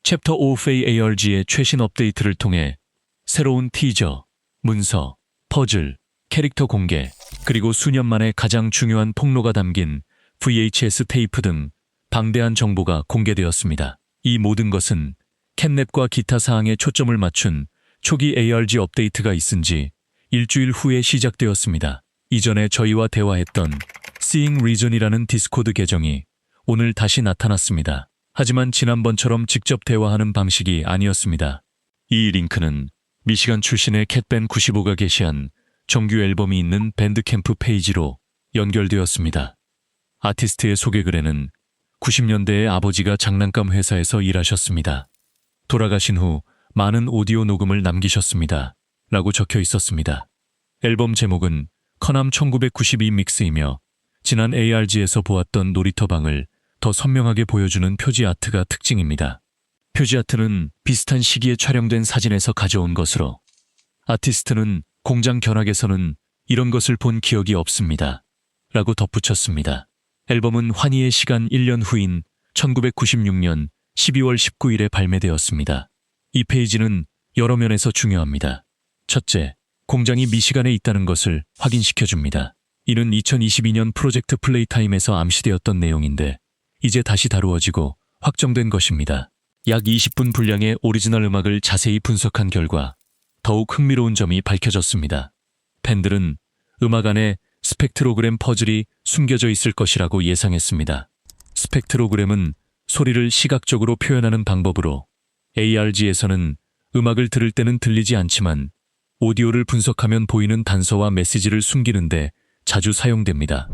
챕터 5 페이 ARG의 최신 업데이트를 통해 새로운 티저, 문서, 퍼즐, 캐릭터 공개, 그리고 수년 만에 가장 중요한 폭로가 담긴 VHS 테이프 등 방대한 정보가 공개되었습니다. 이 모든 것은 캣냅과 기타 사항에 초점을 맞춘 초기 ARG 업데이트가 있은 지 일주일 후에 시작되었습니다. 이전에 저희와 대화했던 Seeing Reason이라는 디스코드 계정이 오늘 다시 나타났습니다. 하지만 지난번처럼 직접 대화하는 방식이 아니었습니다. 이 링크는 미시간 출신의 캣밴 95가 게시한 정규 앨범이 있는 밴드캠프 페이지로 연결되었습니다. 아티스트의 소개글에는 90년대에 아버지가 장난감 회사에서 일하셨습니다. 돌아가신 후 많은 오디오 녹음을 남기셨습니다. 라고 적혀 있었습니다. 앨범 제목은 커남 1992 믹스이며 지난 ARG에서 보았던 놀이터방을 더 선명하게 보여주는 표지 아트가 특징입니다. 표지 아트는 비슷한 시기에 촬영된 사진에서 가져온 것으로 아티스트는 공장 견학에서는 이런 것을 본 기억이 없습니다. 라고 덧붙였습니다. 앨범은 환희의 시간 1년 후인 1996년 12월 19일에 발매되었습니다. 이 페이지는 여러 면에서 중요합니다. 첫째, 공장이 미시간에 있다는 것을 확인시켜줍니다. 이는 2022년 프로젝트 플레이타임에서 암시되었던 내용인데 이제 다시 다루어지고 확정된 것입니다. 약 20분 분량의 오리지널 음악을 자세히 분석한 결과 더욱 흥미로운 점이 밝혀졌습니다. 팬들은 음악 안에 스펙트로그램 퍼즐이 숨겨져 있을 것이라고 예상했습니다. 스펙트로그램은 소리를 시각적으로 표현하는 방법으로 ARG에서는 음악을 들을 때는 들리지 않지만 오디오를 분석하면 보이는 단서와 메시지를 숨기는데 자주 사용됩니다.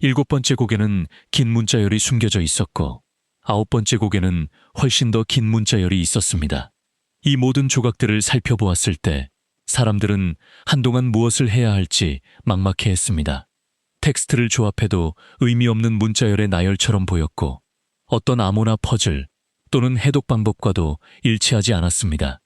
7번째 곡에는 긴 문자열이 숨겨져 있었고 9번째 곡에는 훨씬 더 긴 문자열이 있었습니다. 이 모든 조각들을 살펴보았을 때 사람들은 한동안 무엇을 해야 할지 막막해했습니다. 텍스트를 조합해도 의미 없는 문자열의 나열처럼 보였고 어떤 암호나 퍼즐 또는 해독 방법과도 일치하지 않았습니다.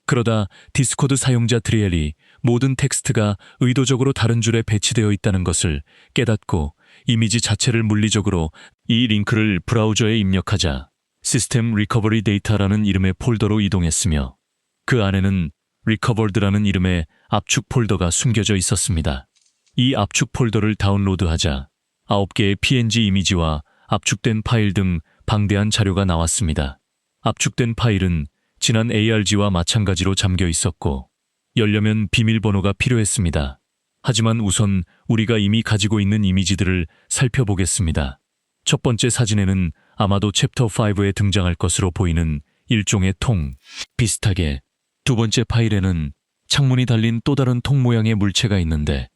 그러다 디스코드 사용자 드리엘이 모든 텍스트가 의도적으로 다른 줄에 배치되어 있다는 것을 깨닫고 이미지 자체를 물리적으로 이 링크를 브라우저에 입력하자 시스템 리커버리 데이터라는 이름의 폴더로 이동했으며 그 안에는 리커버드라는 이름의 압축 폴더가 숨겨져 있었습니다. 이 압축 폴더를 다운로드하자 9개의 PNG 이미지와 압축된 파일 등 방대한 자료가 나왔습니다. 압축된 파일은 지난 ARG와 마찬가지로 잠겨 있었고 열려면 비밀번호가 필요했습니다. 하지만 우선 우리가 이미 가지고 있는 이미지들을 살펴보겠습니다. 첫 번째 사진에는 아마도 챕터 5에 등장할 것으로 보이는 일종의 통, 비슷하게 두 번째 파일에는 창문이 달린 또 다른 통 모양의 물체가 있는데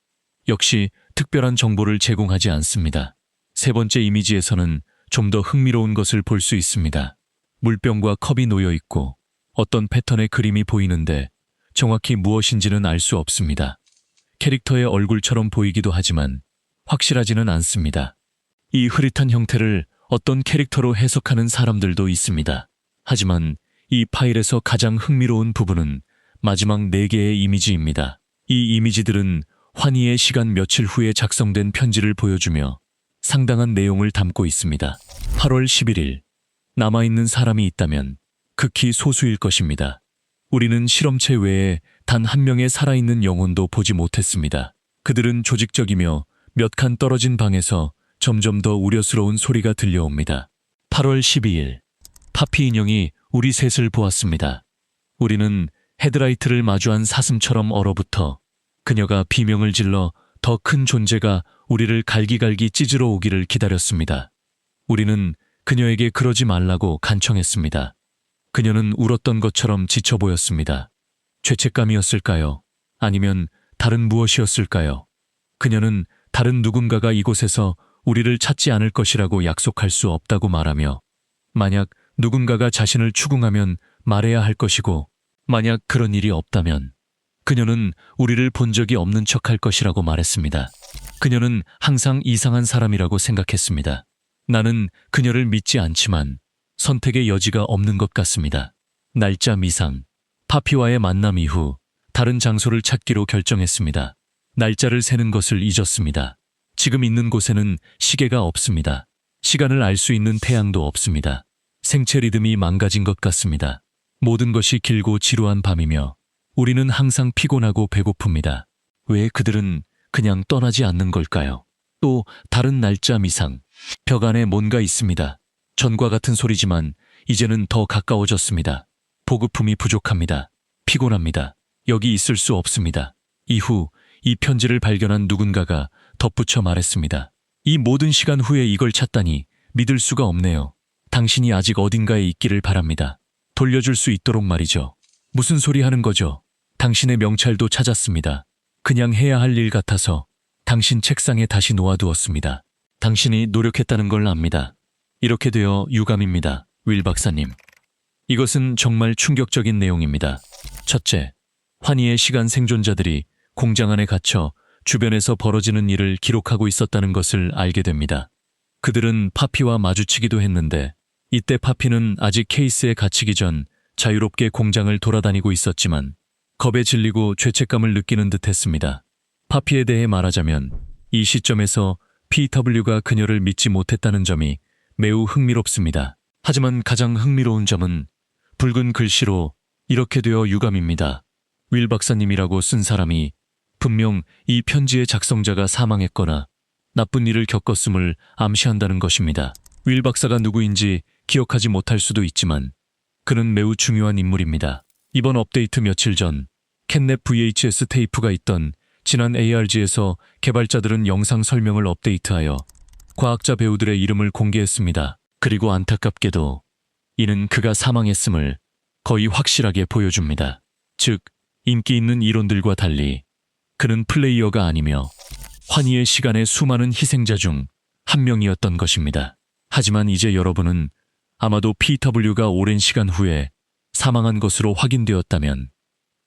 역시 특별한 정보를 제공하지 않습니다. 세 번째 이미지에서는 좀 더 흥미로운 것을 볼 수 있습니다. 물병과 컵이 놓여 있고 어떤 패턴의 그림이 보이는데 정확히 무엇인지는 알 수 없습니다. 캐릭터의 얼굴처럼 보이기도 하지만 확실하지는 않습니다. 이 흐릿한 형태를 어떤 캐릭터로 해석하는 사람들도 있습니다. 하지만 이 파일에서 가장 흥미로운 부분은 마지막 4개의 이미지입니다. 이 이미지들은 환희의 시간 며칠 후에 작성된 편지를 보여주며 상당한 내용을 담고 있습니다. 8월 11일, 남아있는 사람이 있다면 극히 소수일 것입니다. 우리는 실험체 외에 단 한 명의 살아있는 영혼도 보지 못했습니다. 그들은 조직적이며 몇 칸 떨어진 방에서 점점 더 우려스러운 소리가 들려옵니다. 8월 12일, 파피 인형이 우리 셋을 보았습니다. 우리는 헤드라이트를 마주한 사슴처럼 얼어붙어 그녀가 비명을 질러 더 큰 존재가 우리를 갈기갈기 찢으러 오기를 기다렸습니다. 우리는 그녀에게 그러지 말라고 간청했습니다. 그녀는 울었던 것처럼 지쳐 보였습니다. 죄책감이었을까요? 아니면 다른 무엇이었을까요? 그녀는 다른 누군가가 이곳에서 우리를 찾지 않을 것이라고 약속할 수 없다고 말하며 만약 누군가가 자신을 추궁하면 말해야 할 것이고 만약 그런 일이 없다면 그녀는 우리를 본 적이 없는 척할 것이라고 말했습니다. 그녀는 항상 이상한 사람이라고 생각했습니다. 나는 그녀를 믿지 않지만 선택의 여지가 없는 것 같습니다. 날짜 미상, 파피와의 만남 이후 다른 장소를 찾기로 결정했습니다. 날짜를 세는 것을 잊었습니다. 지금 있는 곳에는 시계가 없습니다. 시간을 알 수 있는 태양도 없습니다. 생체 리듬이 망가진 것 같습니다. 모든 것이 길고 지루한 밤이며 우리는 항상 피곤하고 배고픕니다. 왜 그들은 그냥 떠나지 않는 걸까요? 또 다른 날짜 미상. 벽 안에 뭔가 있습니다. 전과 같은 소리지만 이제는 더 가까워졌습니다. 보급품이 부족합니다. 피곤합니다. 여기 있을 수 없습니다. 이후 이 편지를 발견한 누군가가 덧붙여 말했습니다. 이 모든 시간 후에 이걸 찾다니 믿을 수가 없네요. 당신이 아직 어딘가에 있기를 바랍니다. 돌려줄 수 있도록 말이죠. 무슨 소리 하는 거죠? 당신의 명찰도 찾았습니다. 그냥 해야 할 일 같아서 당신 책상에 다시 놓아두었습니다. 당신이 노력했다는 걸 압니다. 이렇게 되어 유감입니다. 윌 박사님. 이것은 정말 충격적인 내용입니다. 첫째, 환희의 시간 생존자들이 공장 안에 갇혀 주변에서 벌어지는 일을 기록하고 있었다는 것을 알게 됩니다. 그들은 파피와 마주치기도 했는데 이때 파피는 아직 케이스에 갇히기 전 자유롭게 공장을 돌아다니고 있었지만 겁에 질리고 죄책감을 느끼는 듯 했습니다. 파피에 대해 말하자면 이 시점에서 PW가 그녀를 믿지 못했다는 점이 매우 흥미롭습니다. 하지만 가장 흥미로운 점은 붉은 글씨로 이렇게 되어 유감입니다. 윌 박사님이라고 쓴 사람이 분명 이 편지의 작성자가 사망했거나 나쁜 일을 겪었음을 암시한다는 것입니다. 윌 박사가 누구인지 기억하지 못할 수도 있지만 그는 매우 중요한 인물입니다. 이번 업데이트 며칠 전 캣냅 VHS 테이프가 있던 지난 ARG에서 개발자들은 영상 설명을 업데이트하여 과학자 배우들의 이름을 공개했습니다. 그리고 안타깝게도 이는 그가 사망했음을 거의 확실하게 보여줍니다. 즉, 인기 있는 이론들과 달리 그는 플레이어가 아니며 환희의 시간의 수많은 희생자 중 한 명이었던 것입니다. 하지만 이제 여러분은 아마도 PW가 오랜 시간 후에 사망한 것으로 확인되었다면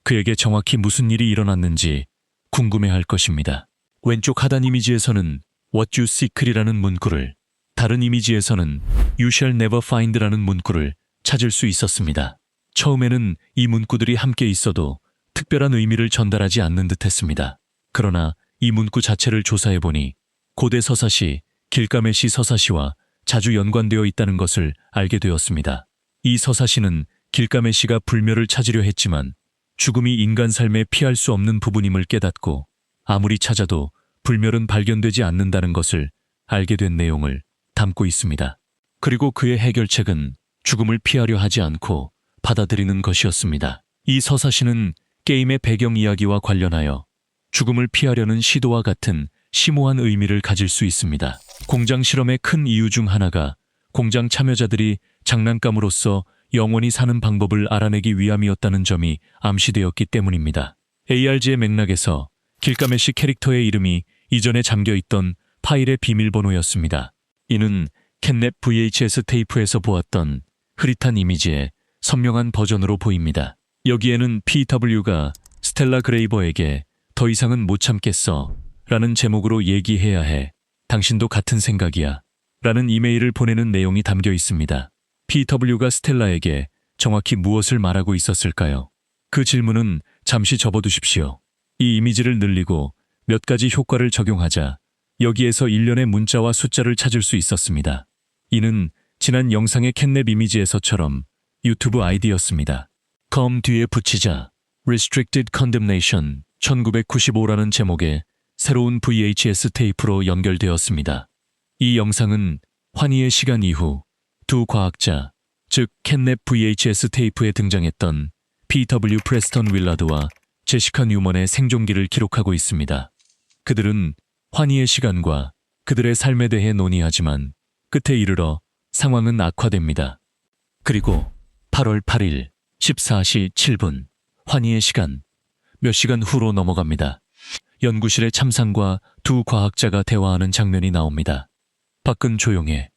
그에게 정확히 무슨 일이 일어났는지 궁금해할 것입니다. 왼쪽 하단 이미지에서는 What you seek이라는 문구를, 다른 이미지에서는 You shall never find라는 문구를 찾을 수 있었습니다. 처음에는 이 문구들이 함께 있어도 특별한 의미를 전달하지 않는 듯했습니다. 그러나 이 문구 자체를 조사해보니 고대 서사시 길가메시 서사시와 자주 연관되어 있다는 것을 알게 되었습니다. 이 서사시는 길가메시가 불멸을 찾으려 했지만 죽음이 인간 삶에 피할 수 없는 부분임을 깨닫고 아무리 찾아도 불멸은 발견되지 않는다는 것을 알게 된 내용을 담고 있습니다. 그리고 그의 해결책은 죽음을 피하려 하지 않고 받아들이는 것이었습니다. 이 서사시는 게임의 배경 이야기와 관련하여 죽음을 피하려는 시도와 같은 심오한 의미를 가질 수 있습니다. 공장 실험의 큰 이유 중 하나가 공장 참여자들이 장난감으로써 영원히 사는 방법을 알아내기 위함이었다는 점이 암시되었기 때문입니다. ARG의 맥락에서 길가메시 캐릭터의 이름이 이전에 잠겨있던 파일의 비밀번호였습니다. 이는 캣냅 VHS 테이프에서 보았던 흐릿한 이미지의 선명한 버전으로 보입니다. 여기에는 PW가 스텔라 그레이버에게 더 이상은 못 참겠어 라는 제목으로 얘기해야 해. 당신도 같은 생각이야. 라는 이메일을 보내는 내용이 담겨 있습니다. PW가 스텔라에게 정확히 무엇을 말하고 있었을까요? 그 질문은 잠시 접어두십시오. 이 이미지를 늘리고 몇 가지 효과를 적용하자 여기에서 일련의 문자와 숫자를 찾을 수 있었습니다. 이는 지난 영상의 캣냅 이미지에서처럼 유튜브 아이디였습니다. com 뒤에 붙이자 Restricted Condemnation 1995라는 제목의 새로운 VHS 테이프로 연결되었습니다. 이 영상은 환희의 시간 이후 두 과학자, 즉 캣냅 VHS 테이프에 등장했던 P.W. 프레스턴 윌라드와 제시카 뉴먼의 생존기를 기록하고 있습니다. 그들은 환희의 시간과 그들의 삶에 대해 논의하지만 끝에 이르러 상황은 악화됩니다. 그리고 8월 8일 14시 7분 환희의 시간, 몇 시간 후로 넘어갑니다. 연구실의 참상과 두 과학자가 대화하는 장면이 나옵니다. 밖은 조용해.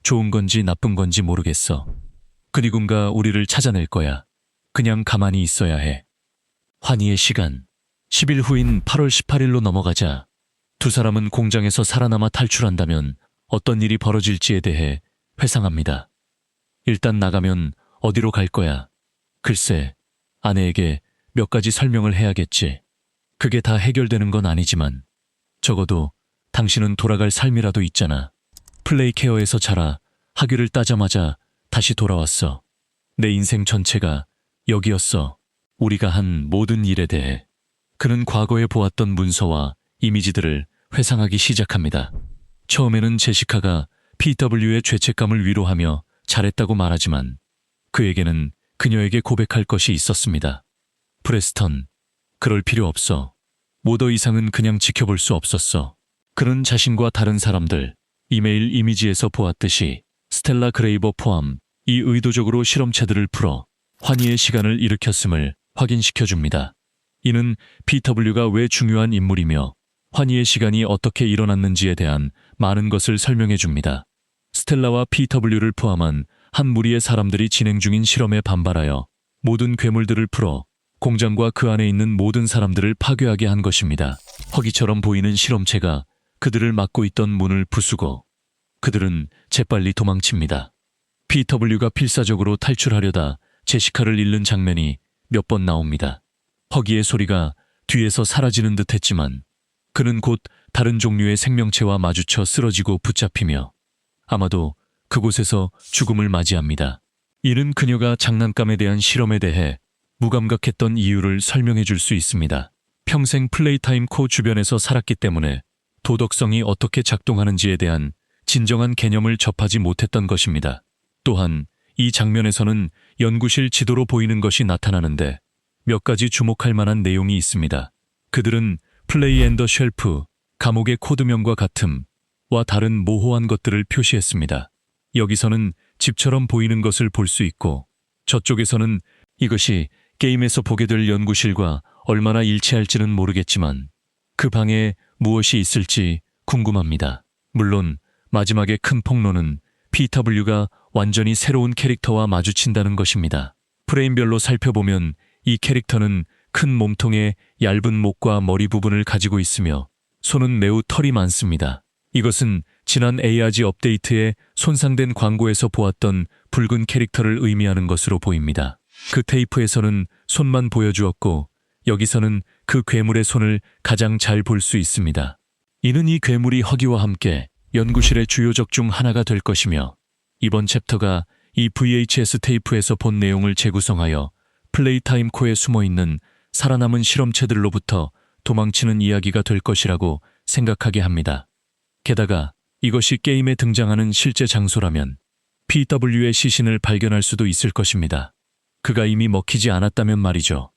좋은 건지 나쁜 건지 모르겠어. 그 누군가 우리를 찾아낼 거야. 그냥 가만히 있어야 해. 환희의 시간. 10일 후인 8월 18일로 넘어가자 두 사람은 공장에서 살아남아 탈출한다면 어떤 일이 벌어질지에 대해 회상합니다. 일단 나가면 어디로 갈 거야? 글쎄, 아내에게 몇 가지 설명을 해야겠지. 그게 다 해결되는 건 아니지만 적어도 당신은 돌아갈 삶이라도 있잖아. 플레이 케어에서 자라 학위를 따자마자 다시 돌아왔어. 내 인생 전체가 여기였어. 우리가 한 모든 일에 대해. 그는 과거에 보았던 문서와 이미지들을 회상하기 시작합니다. 처음에는 제시카가 PW의 죄책감을 위로하며 잘했다고 말하지만 그에게는 그녀에게 고백할 것이 있었습니다. 프레스턴, 그럴 필요 없어. 모더 이상은 그냥 지켜볼 수 없었어. 그는 자신과 다른 사람들, 이메일 이미지에서 보았듯이 스텔라 그레이버 포함 이 의도적으로 실험체들을 풀어 환희의 시간을 일으켰음을 확인시켜줍니다. 이는 PW가 왜 중요한 인물이며 환희의 시간이 어떻게 일어났는지에 대한 많은 것을 설명해줍니다. 스텔라와 PW를 포함한 한 무리의 사람들이 진행 중인 실험에 반발하여 모든 괴물들을 풀어 공장과 그 안에 있는 모든 사람들을 파괴하게 한 것입니다. 허기처럼 보이는 실험체가 그들을 막고 있던 문을 부수고 그들은 재빨리 도망칩니다. PW가 필사적으로 탈출하려다 제시카를 잃는 장면이 몇 번 나옵니다. 허기의 소리가 뒤에서 사라지는 듯 했지만 그는 곧 다른 종류의 생명체와 마주쳐 쓰러지고 붙잡히며 아마도 그곳에서 죽음을 맞이합니다. 이는 그녀가 장난감에 대한 실험에 대해 무감각했던 이유를 설명해 줄 수 있습니다. 평생 플레이타임 코 주변에서 살았기 때문에 도덕성이 어떻게 작동하는지에 대한 진정한 개념을 접하지 못했던 것입니다. 또한 이 장면에서는 연구실 지도로 보이는 것이 나타나는데 몇 가지 주목할 만한 내용이 있습니다. 그들은 플레이 앤 더 쉘프, 감옥의 코드명과 같음과 다른 모호한 것들을 표시했습니다. 여기서는 집처럼 보이는 것을 볼 수 있고 저쪽에서는 이것이 게임에서 보게 될 연구실과 얼마나 일치할지는 모르겠지만 그 방에 무엇이 있을지 궁금합니다. 물론 마지막에 큰 폭로는 PW가 완전히 새로운 캐릭터와 마주친다는 것입니다. 프레임별로 살펴보면 이 캐릭터는 큰 몸통에 얇은 목과 머리 부분을 가지고 있으며 손은 매우 털이 많습니다. 이것은 지난 ARG 업데이트에 손상된 광고에서 보았던 붉은 캐릭터를 의미하는 것으로 보입니다. 그 테이프에서는 손만 보여주었고 여기서는 그 괴물의 손을 가장 잘 볼 수 있습니다. 이는 이 괴물이 허기와 함께 연구실의 주요 적 중 하나가 될 것이며 이번 챕터가 이 VHS 테이프에서 본 내용을 재구성하여 플레이타임 코에 숨어있는 살아남은 실험체들로부터 도망치는 이야기가 될 것이라고 생각하게 합니다. 게다가 이것이 게임에 등장하는 실제 장소라면 PW의 시신을 발견할 수도 있을 것입니다. 그가 이미 먹히지 않았다면 말이죠.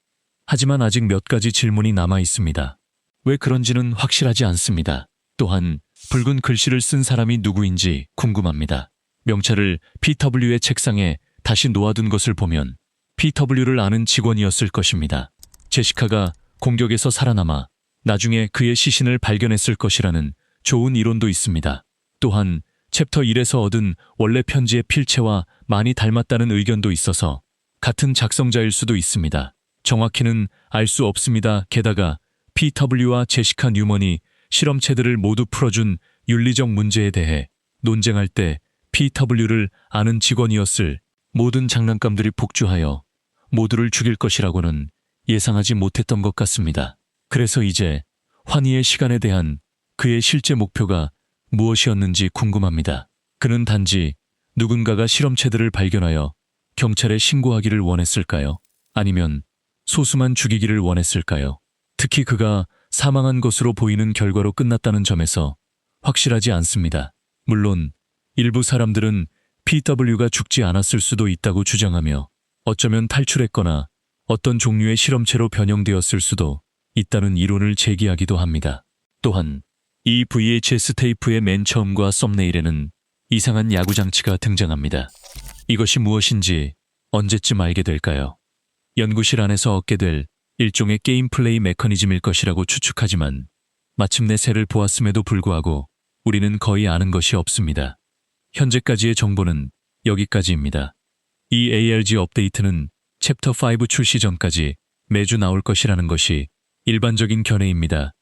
하지만 아직 몇 가지 질문이 남아 있습니다. 왜 그런지는 확실하지 않습니다. 또한 붉은 글씨를 쓴 사람이 누구인지 궁금합니다. 명찰을 PW의 책상에 다시 놓아둔 것을 보면 PW를 아는 직원이었을 것입니다. 제시카가 공격에서 살아남아 나중에 그의 시신을 발견했을 것이라는 좋은 이론도 있습니다. 또한 챕터 1에서 얻은 원래 편지의 필체와 많이 닮았다는 의견도 있어서 같은 작성자일 수도 있습니다. 정확히는 알 수 없습니다. 게다가 PW와 제시카 뉴먼이 실험체들을 모두 풀어준 윤리적 문제에 대해 논쟁할 때 PW를 아는 직원이었을 모든 장난감들이 폭주하여 모두를 죽일 것이라고는 예상하지 못했던 것 같습니다. 그래서 이제 환희의 시간에 대한 그의 실제 목표가 무엇이었는지 궁금합니다. 그는 단지 누군가가 실험체들을 발견하여 경찰에 신고하기를 원했을까요? 아니면 소수만 죽이기를 원했을까요? 특히 그가 사망한 것으로 보이는 결과로 끝났다는 점에서 확실하지 않습니다. 물론 일부 사람들은 PW가 죽지 않았을 수도 있다고 주장하며 어쩌면 탈출했거나 어떤 종류의 실험체로 변형되었을 수도 있다는 이론을 제기하기도 합니다. 또한 이 VHS 테이프의 맨 처음과 썸네일에는 이상한 야구 장치가 등장합니다. 이것이 무엇인지 언제쯤 알게 될까요? 연구실 안에서 얻게 될 일종의 게임 플레이 메커니즘일 것이라고 추측하지만 마침내 새를 보았음에도 불구하고 우리는 거의 아는 것이 없습니다. 현재까지의 정보는 여기까지입니다. 이 ARG 업데이트는 챕터 5 출시 전까지 매주 나올 것이라는 것이 일반적인 견해입니다.